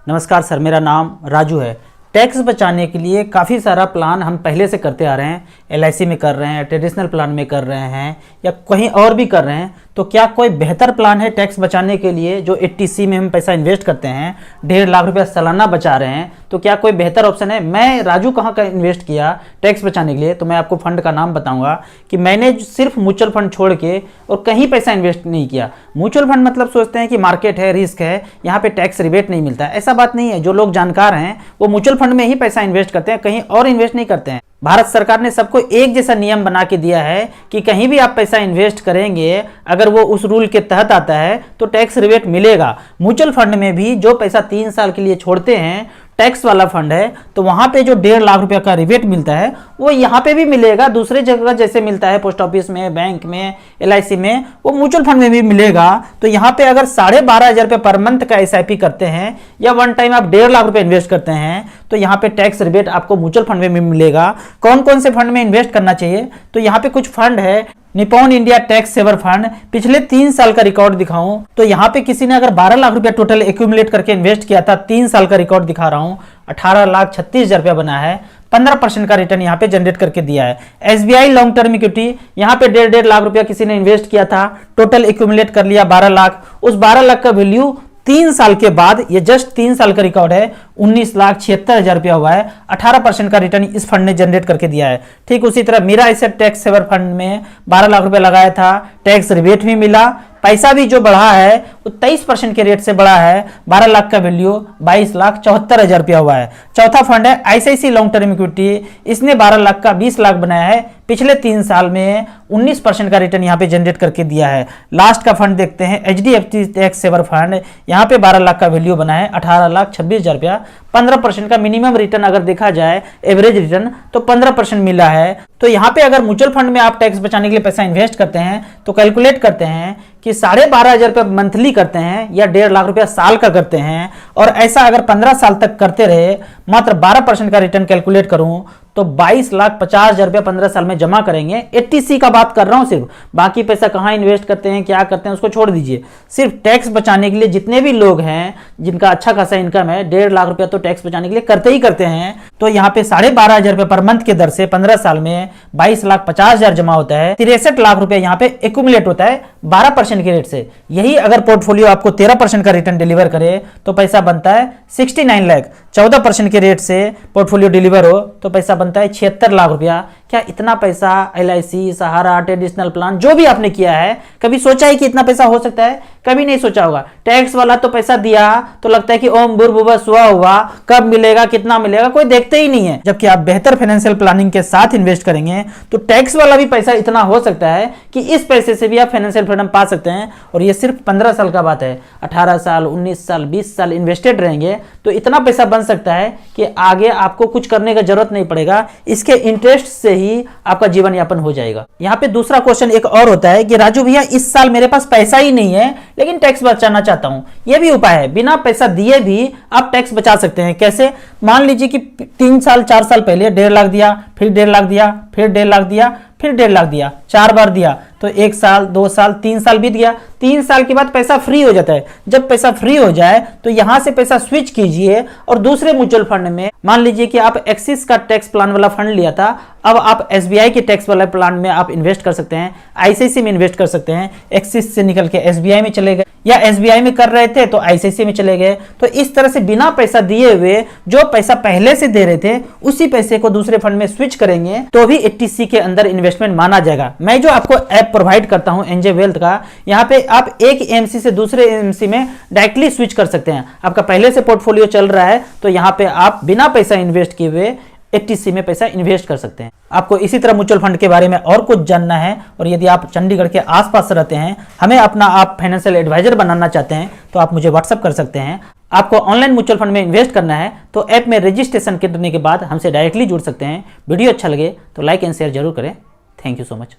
नमस्कार सर, मेरा नाम राजू है। टैक्स बचाने के लिए काफ़ी सारा प्लान हम पहले से करते आ रहे हैं। LIC में कर रहे हैं, ट्रेडिशनल प्लान में कर रहे हैं या कहीं और भी कर रहे हैं। तो क्या कोई बेहतर प्लान है टैक्स बचाने के लिए? जो 80C में हम पैसा इन्वेस्ट करते हैं, 1.5 लाख रुपया सालाना बचा रहे हैं, तो क्या कोई बेहतर ऑप्शन है? मैं राजू कहाँ का इन्वेस्ट किया टैक्स बचाने के लिए, तो मैं आपको फंड का नाम बताऊंगा कि मैंने सिर्फ म्यूचुअल फंड छोड़ के और कहीं पैसा इन्वेस्ट नहीं किया। म्यूचुअल फंड मतलब सोचते हैं कि मार्केट है, रिस्क है, यहाँ पे टैक्स रिबेट नहीं मिलता है। ऐसा बात नहीं है। जो लोग जानकार हैं वो म्यूचुअल फंड में ही पैसा इन्वेस्ट करते हैं, कहीं और इन्वेस्ट नहीं करते हैं। भारत सरकार ने सबको एक जैसा नियम बना के दिया है कि कहीं भी आप पैसा इन्वेस्ट करेंगे, अगर वो उस रूल के तहत आता है तो टैक्स रिबेट मिलेगा। म्यूचुअल फंड में भी जो पैसा 3 साल के लिए छोड़ते हैं, टैक्स वाला फंड है, तो वहां पे जो 1.5 लाख रुपया का रिबेट मिलता है वो यहाँ पे भी मिलेगा। दूसरे जगह जैसे मिलता है पोस्ट ऑफिस में, बैंक में, LIC में, वो म्यूचुअल फंड में भी मिलेगा। तो यहाँ पे अगर 12,500 रुपये पर मंथ का SIP करते हैं या वन टाइम आप 1.5 लाख रुपये इन्वेस्ट करते हैं तो यहाँ पे टैक्स रिबेट आपको म्यूचुअल फंड में भी मिलेगा। कौन कौन से फंड में इन्वेस्ट करना चाहिए? तो यहाँ पे कुछ फंड है। Nippon India tax saver fund, पिछले 3 साल का रिकॉर्ड दिखाऊं तो यहाँ पे किसी ने अगर 12 लाख रुपया टोटल एक्यूमुलेट करके इन्वेस्ट किया था, 3 साल का रिकॉर्ड दिखा रहा हूं, 18,36,000 रुपया बना है, 15% का रिटर्न यहाँ पे जनरेट करके दिया है। SBI लॉन्ग टर्म इक्विटी, यहाँ पे 1.5 लाख रुपया किसी ने इन्वेस्ट किया था, टोटल एक्यूमुलेट कर लिया 12 लाख। उस 12 लाख का वैल्यू 3 साल के बाद, ये जस्ट 3 साल का रिकॉर्ड है, 19,76,000 रुपया हुआ है। 18% का रिटर्न इस फंड ने जनरेट करके दिया है। ठीक उसी तरह Mirae asset tax saver fund में 12 लाख रुपया लगाया था, टैक्स रिबेट भी मिला, पैसा भी जो बढ़ा है वो 23% के रेट से बढ़ा है। 12 लाख का वैल्यू 22,74,000 रुपया हुआ है। चौथा फंड है ICICI लॉन्ग टर्म इक्विटी, इसने 12 लाख का 20 लाख बनाया है, पिछले 3 साल में 19% का रिटर्न यहाँ पे जनरेट करके दिया है। लास्ट का फंड देखते हैं HDFC टैक्स सेवर फंड, यहाँ पे 12 लाख का वैल्यू बना है, 18,26,000 रुपया, 15% का मिनिमम रिटर्न अगर देखा जाए, एवरेज रिटर्न तो 15% मिला है। तो यहाँ पे अगर म्यूचुअल फंड में आप टैक्स बचाने के लिए पैसा इन्वेस्ट करते हैं तो कैलकुलेट करते हैं कि 12,500 रुपये मंथली करते हैं या 1.5 लाख रुपया साल का करते हैं, और ऐसा अगर 15 साल तक करते रहे, मात्र 12% का रिटर्न कैलकुलेट करूं तो 22,50,000 रुपया 15 साल में जमा करेंगे। 80C का बात कर रहा हूं सिर्फ, बाकी पैसा कहां इन्वेस्ट करते हैं, क्या करते हैं, उसको छोड़ दीजिए। सिर्फ टैक्स बचाने के लिए जितने भी लोग हैं जिनका अच्छा खासा इनकम है, 1.5 लाख रुपया तो टैक्स बचाने के लिए करते ही करते हैं। तो यहाँ पे 12,500 रुपये पर मंथ के दर से 15 साल में 22,50,000 जमा होता है। 63 लाख रुपया यहाँ पे एक्यूमुलेट होता है 12% के रेट से। यही अगर पोर्टफोलियो आपको 13% का रिटर्न डिलीवर करे तो पैसा बनता है 69 लाख। 14% के रेट से पोर्टफोलियो डिलीवर हो तो पैसा बनता है 76 लाख रुपया। क्या इतना पैसा LIC, सहारा, ट्रेडिशनल प्लान जो भी आपने किया है, कभी सोचा है कि इतना पैसा हो सकता है? कभी नहीं सोचा होगा। टैक्स वाला तो पैसा दिया तो लगता है कि ओम भूर्भुवः स्वः हुआ, कब मिलेगा, कितना मिलेगा, कोई देखते ही नहीं है। जबकि आप बेहतर फाइनेंशियल प्लानिंग के साथ इन्वेस्ट करेंगे तो टैक्स वाला भी पैसा इतना हो सकता है कि इस पैसे से भी आप फाइनेंशियल फ्रीडम पा सकते हैं। और ये सिर्फ 15 साल का बात है। 18 साल, 19 साल, 20 साल इन्वेस्टेड रहेंगे तो इतना पैसा बन सकता है कि आगे आपको कुछ करने की जरूरत नहीं पड़ेगा। इसके इंटरेस्ट से ही आपका जीवन यापन हो जाएगा। यहाँ पे दूसरा क्वेश्चन एक और होता है कि राजू भैया, इस साल मेरे पास पैसा ही नहीं है लेकिन टैक्स बचाना चाहता हूं। यह भी उपाय है, बिना पैसा दिए भी आप टैक्स बचा सकते हैं। कैसे? मान लीजिए कि 3 साल 4 साल पहले 1.5 लाख दिया, फिर 1.5 लाख दिया, फिर 1.5 लाख दिया, फिर 1.5 लाख दिया, 4 बार दिया तो 1 साल, 2 साल, 3 साल बीत गया। 3 साल के बाद पैसा फ्री हो जाता है। जब पैसा फ्री हो जाए तो यहां से पैसा स्विच कीजिए और दूसरे म्यूचुअल फंड में, मान लीजिए कि आप एक्सिस का टैक्स प्लान वाला फंड लिया था, अब आप SBI के टैक्स वाला प्लान में आप इन्वेस्ट कर सकते हैं, ICICI में इन्वेस्ट कर सकते हैं। एक्सिस से निकल के SBI में चले गए, या SBI में कर रहे थे तो ICICI में चले गए। तो इस तरह से बिना पैसा दिए हुए जो पैसा पहले से दे रहे थे उसी पैसे को दूसरे फंड में स्विच करेंगे तो भी 80C के अंदर इन्वेस्टमेंट माना जाएगा। मैं जो आपको ऐप प्रोवाइड करता हूं NJ वेल्थ का, यहाँ पे आप एक AMC से दूसरे AMC में डायरेक्टली स्विच कर सकते हैं। आपका पहले से पोर्टफोलियो चल रहा है तो यहाँ पे आप बिना पैसा इन्वेस्ट किए हुए 80C में पैसा इन्वेस्ट कर सकते हैं। आपको इसी तरह म्यूचुअल फंड के बारे में और कुछ जानना है, और यदि आप चंडीगढ़ के आसपास रहते हैं, हमें अपना आप फाइनेंशियल एडवाइजर बनाना चाहते हैं तो आप मुझे व्हाट्सअप कर सकते हैं। आपको ऑनलाइन म्यूचुअल फंड में इन्वेस्ट करना है तो ऐप में रजिस्ट्रेशन करने के बाद हमसे डायरेक्टली जुड़ सकते हैं। वीडियो अच्छा लगे तो लाइक एंड शेयर जरूर करें। Thank you so much.